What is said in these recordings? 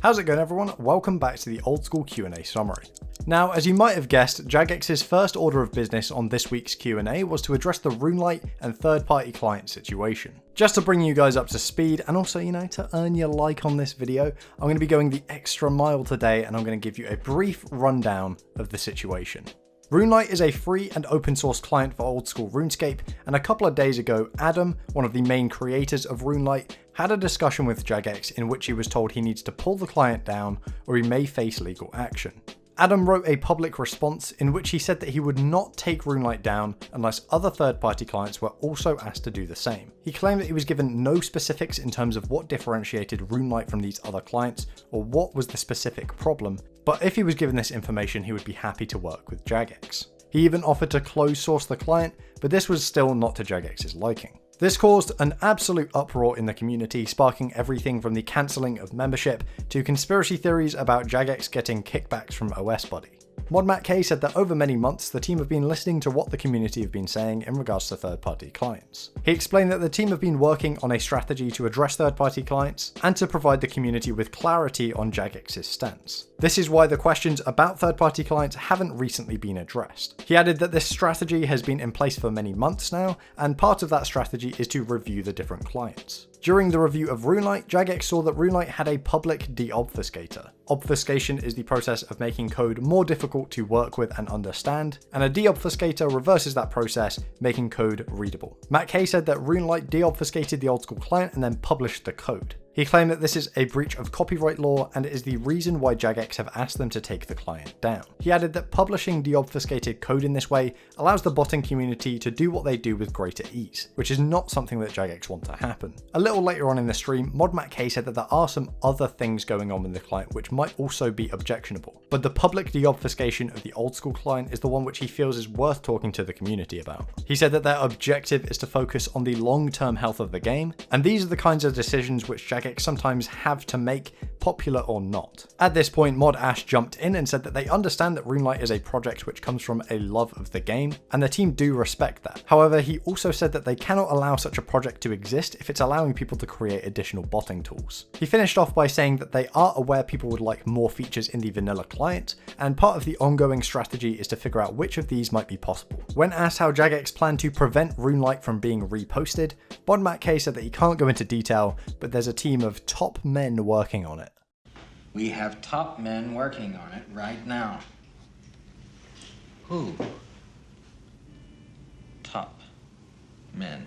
How's it going, everyone? Welcome back to the old school Q&A summary. Now, as you might have guessed, Jagex's first order of business on this week's Q&A was to address the RuneLite and third-party client situation. Just to bring you guys up to speed, and also, to earn your like on this video, I'm going to be going the extra mile today, and I'm going to give you a brief rundown of the situation. RuneLite is a free and open source client for old school RuneScape, and a couple of days ago, Adam, one of the main creators of RuneLite, had a discussion with Jagex in which he was told he needs to pull the client down or he may face legal action. Adam wrote a public response in which he said that he would not take RuneLite down unless other third-party clients were also asked to do the same. He claimed that he was given no specifics in terms of what differentiated RuneLite from these other clients or what was the specific problem, but if he was given this information, he would be happy to work with Jagex. He even offered to close source the client, but this was still not to Jagex's liking. This caused an absolute uproar in the community, sparking everything from the cancelling of membership to conspiracy theories about Jagex getting kickbacks from OSBuddy. ModMattK said that over many months, the team have been listening to what the community have been saying in regards to third-party clients. He explained that the team have been working on a strategy to address third-party clients and to provide the community with clarity on Jagex's stance. This is why the questions about third-party clients haven't recently been addressed. He added that this strategy has been in place for many months now, and part of that strategy is to review the different clients. During the review of RuneLite, Jagex saw that RuneLite had a public deobfuscator. Obfuscation is the process of making code more difficult to work with and understand, and a deobfuscator reverses that process, making code readable. MattK said that RuneLite deobfuscated the old school client and then published the code. He claimed that this is a breach of copyright law and it is the reason why Jagex have asked them to take the client down. He added that publishing deobfuscated code in this way allows the botting community to do what they do with greater ease, which is not something that Jagex want to happen. A little later on in the stream, ModMattK said that there are some other things going on with the client which might also be objectionable, but the public deobfuscation of the old school client is the one which he feels is worth talking to the community about. He said that their objective is to focus on the long-term health of the game, and these are the kinds of decisions which Jagex sometimes have to make, popular or not. At this point, Mod Ash jumped in and said that they understand that RuneLite is a project which comes from a love of the game, and the team do respect that. However, he also said that they cannot allow such a project to exist if it's allowing people to create additional botting tools. He finished off by saying that they are aware people would like more features in the vanilla client, and part of the ongoing strategy is to figure out which of these might be possible. When asked how Jagex planned to prevent RuneLite from being reposted, ModMattK said that he can't go into detail, but there's a team of top men working on it. We have top men working on it right now. Who? Top men.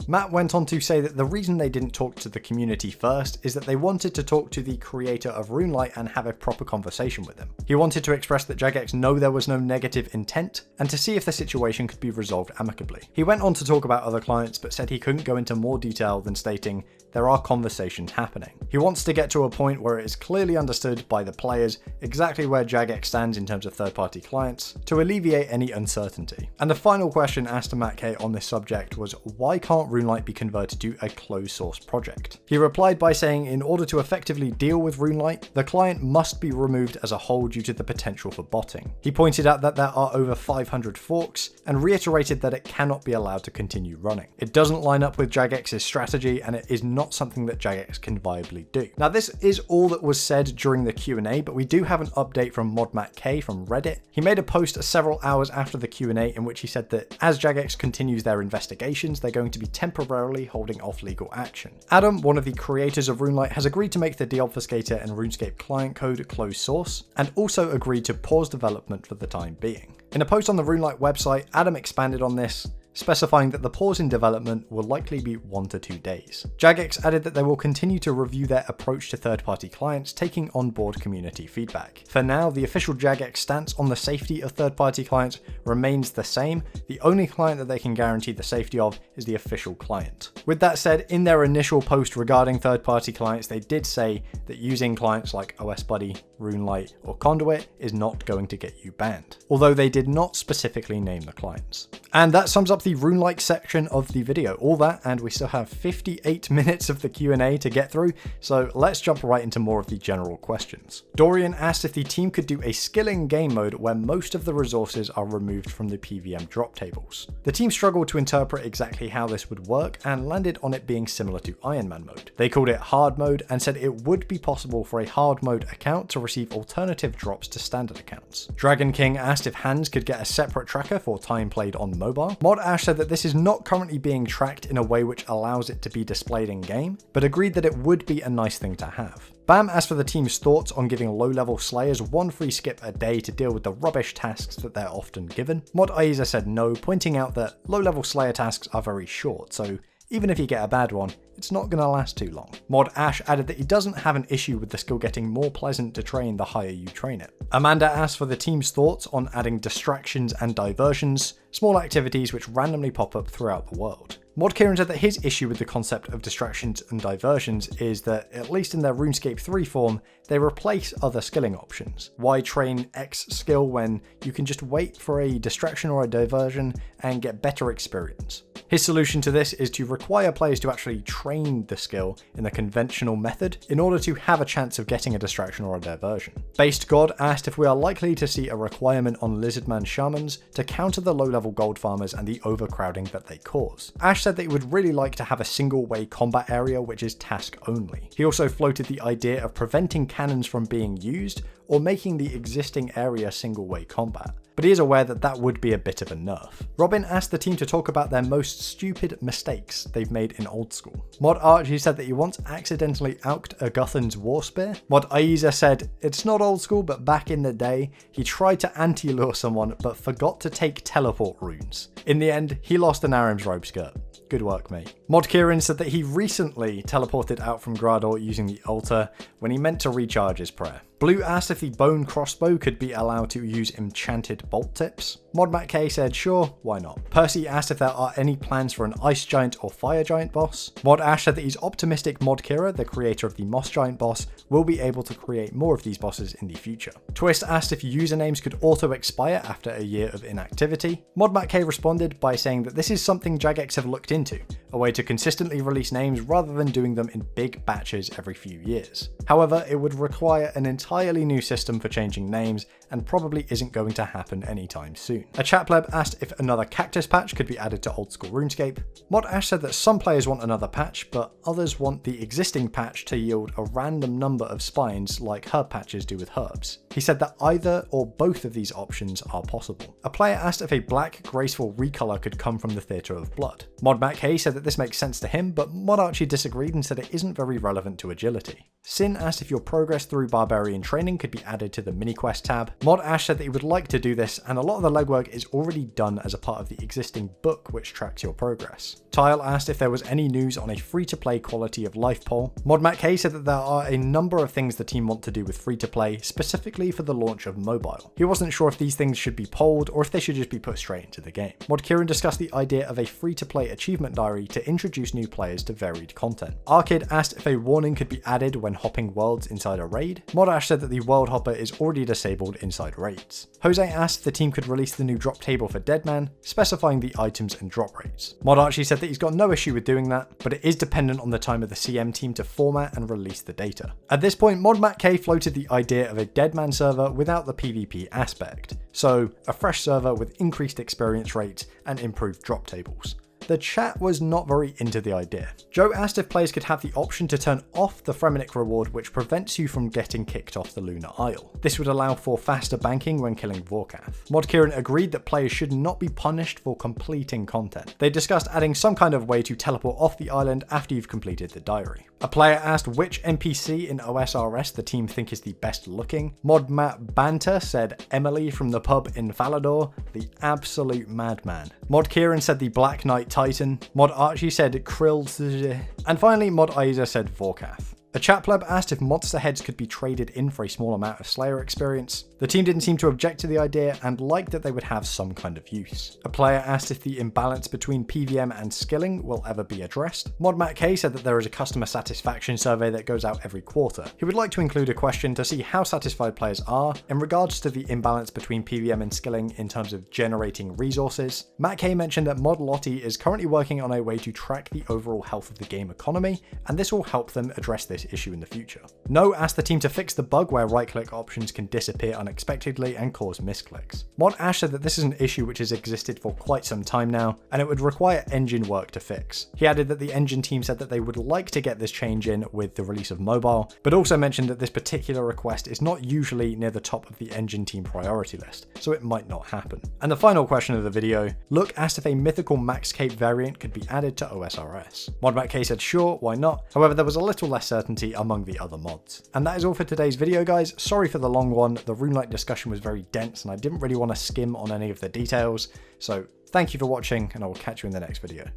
Matt went on to say that the reason they didn't talk to the community first is that they wanted to talk to the creator of RuneLite and have a proper conversation with him. He wanted to express that Jagex know there was no negative intent and to see if the situation could be resolved amicably. He went on to talk about other clients but said he couldn't go into more detail than stating there are conversations happening. He wants to get to a point where it is clearly understood by the players exactly where Jagex stands in terms of third-party clients to alleviate any uncertainty. And the final question asked to MattK on this subject was, why can't RuneLite be converted to a closed source project? He replied by saying in order to effectively deal with RuneLite, the client must be removed as a whole due to the potential for botting. He pointed out that there are over 500 forks and reiterated that it cannot be allowed to continue running. It doesn't line up with Jagex's strategy and it is not something that Jagex can viably do. Now this is all that was said during the Q&A, but we do have an update from ModMattK from Reddit. He made a post several hours after the Q&A in which he said that as Jagex continues their investigations, they're going to be temporarily holding off legal action. Adam, one of the creators of RuneLite, has agreed to make the deobfuscator and RuneScape client code closed source, and also agreed to pause development for the time being. In a post on the RuneLite website, Adam expanded on this, specifying that the pause in development will likely be 1 to 2 days. Jagex added that they will continue to review their approach to third-party clients, taking on board community feedback. For now, the official Jagex stance on the safety of third-party clients remains the same. The only client that they can guarantee the safety of is the official client. With that said, in their initial post regarding third-party clients, they did say that using clients like OSBuddy, RuneLite, or Conduit is not going to get you banned, although they did not specifically name the clients. And that sums up the the RuneLite section of the video. All that, and we still have 58 minutes of the Q&A to get through, so let's jump right into more of the general questions. Dorian asked if the team could do a skilling game mode where most of the resources are removed from the PVM drop tables. The team struggled to interpret exactly how this would work and landed on it being similar to Iron Man mode. They called it hard mode and said it would be possible for a hard mode account to receive alternative drops to standard accounts. Dragon King asked if hands could get a separate tracker for time played on mobile. Mod Ash said that this is not currently being tracked in a way which allows it to be displayed in game, but agreed that it would be a nice thing to have. Bam asked for the team's thoughts on giving low-level slayers one free skip a day to deal with the rubbish tasks that they're often given. Mod Aiza said no, pointing out that low-level slayer tasks are very short, so even if you get a bad one, it's not going to last too long. Mod Ash added that he doesn't have an issue with the skill getting more pleasant to train the higher you train it. Amanda asked for the team's thoughts on adding distractions and diversions, small activities which randomly pop up throughout the world. Mod Kieran said that his issue with the concept of distractions and diversions is that, at least in their RuneScape 3 form, they replace other skilling options. Why train X skill when you can just wait for a distraction or a diversion and get better experience? His solution to this is to require players to actually train the skill in the conventional method in order to have a chance of getting a distraction or a diversion. Based God asked if we are likely to see a requirement on Lizardman Shamans to counter the low-level gold farmers and the overcrowding that they cause. Ash said that he would really like to have a single-way combat area which is task only. He also floated the idea of preventing cannons from being used or making the existing area single-way combat, but he is aware that that would be a bit of a nerf. Robin asked the team to talk about their most stupid mistakes they've made in old school. Mod Archie said that he once accidentally auked a Guthan's war spear. Mod Aiza said it's not old school, but back in the day, he tried to anti-lure someone but forgot to take teleport runes. In the end, he lost an Arim's robe skirt. Good work, mate. Mod Kieran said that he recently teleported out from Grador using the altar when he meant to recharge his prayer. Blue asked if the bone crossbow could be allowed to use enchanted bolt tips. Mod Matt K said sure, why not. Percy asked if there are any plans for an ice giant or fire giant boss. Mod Ash said that he's optimistic Mod Kira, the creator of the moss giant boss, will be able to create more of these bosses in the future. Twist asked if usernames could auto expire after a year of inactivity. Mod Matt K responded by saying that this is something Jagex have looked into, a way to consistently release names rather than doing them in big batches every few years. However, it would require an entirely new system for changing names and probably isn't going to happen anytime soon. A chat pleb asked if another cactus patch could be added to old school RuneScape. Mod Ash said that some players want another patch, but others want the existing patch to yield a random number of spines like herb patches do with herbs. He said that either or both of these options are possible. A player asked if a black graceful recolor could come from the Theatre of Blood. Mod Matt K said that this makes sense to him, but Mod Archie disagreed and said it isn't very relevant to agility. Sin asked if your progress through barbarian training could be added to the mini quest tab. Mod Ash said that he would like to do this, and a lot of the legwork is already done as a part of the existing book which tracks your progress. Tile asked if there was any news on a free-to-play quality of life poll. Mod Matt K said that there are a number of things the team want to do with free-to-play, specifically for the launch of mobile. He wasn't sure if these things should be polled or if they should just be put straight into the game. Mod Kieran discussed the idea of a free-to-play achievement diary to introduce new players to varied content. Arkid asked if a warning could be added when hopping worlds inside a raid. Mod Ash said that the world hopper is already disabled inside raids. Jose asked if the team could release the new drop table for Deadman, specifying the items and drop rates. Mod Archie said that he's got no issue with doing that, but it is dependent on the time of the CM team to format and release the data. At this point, Mod Matt K floated the idea of a Deadman server without the PvP aspect, so a fresh server with increased experience rates and improved drop tables. The chat was not very into the idea. Joe asked if players could have the option to turn off the Fremenic reward which prevents you from getting kicked off the Lunar Isle. This would allow for faster banking when killing Vorkath. Mod Kieran agreed that players should not be punished for completing content. They discussed adding some kind of way to teleport off the island after you've completed the diary. A player asked which NPC in OSRS the team think is the best looking. Mod Matt Banter said Emily from the pub in Valador, the absolute madman. Mod Kieran said the Black Knight Titan. Mod Archie said Krill. And finally, Mod Aiza said Vorkath. A chat pleb asked if monster heads could be traded in for a small amount of Slayer experience. The team didn't seem to object to the idea and liked that they would have some kind of use. A player asked if the imbalance between PVM and skilling will ever be addressed. Mod Matt K said that there is a customer satisfaction survey that goes out every quarter. He would like to include a question to see how satisfied players are in regards to the imbalance between PVM and skilling in terms of generating resources. Matt K mentioned that Mod Lottie is currently working on a way to track the overall health of the game economy, and this will help them address this issue in the future. No asked the team to fix the bug where right-click options can disappear unexpectedly and cause misclicks. Mod Ash said that this is an issue which has existed for quite some time now, and it would require engine work to fix. He added that the engine team said that they would like to get this change in with the release of mobile, but also mentioned that this particular request is not usually near the top of the engine team priority list, so it might not happen. And the final question of the video, Look asked if a mythical max cape variant could be added to OSRS. Mod Matt K said sure, why not? However, there was a little less certainty among the other mods. And that is all for today's video, guys. Sorry for the long one. The RuneLite discussion was very dense and I didn't really want to skim on any of the details. So thank you for watching and I will catch you in the next video.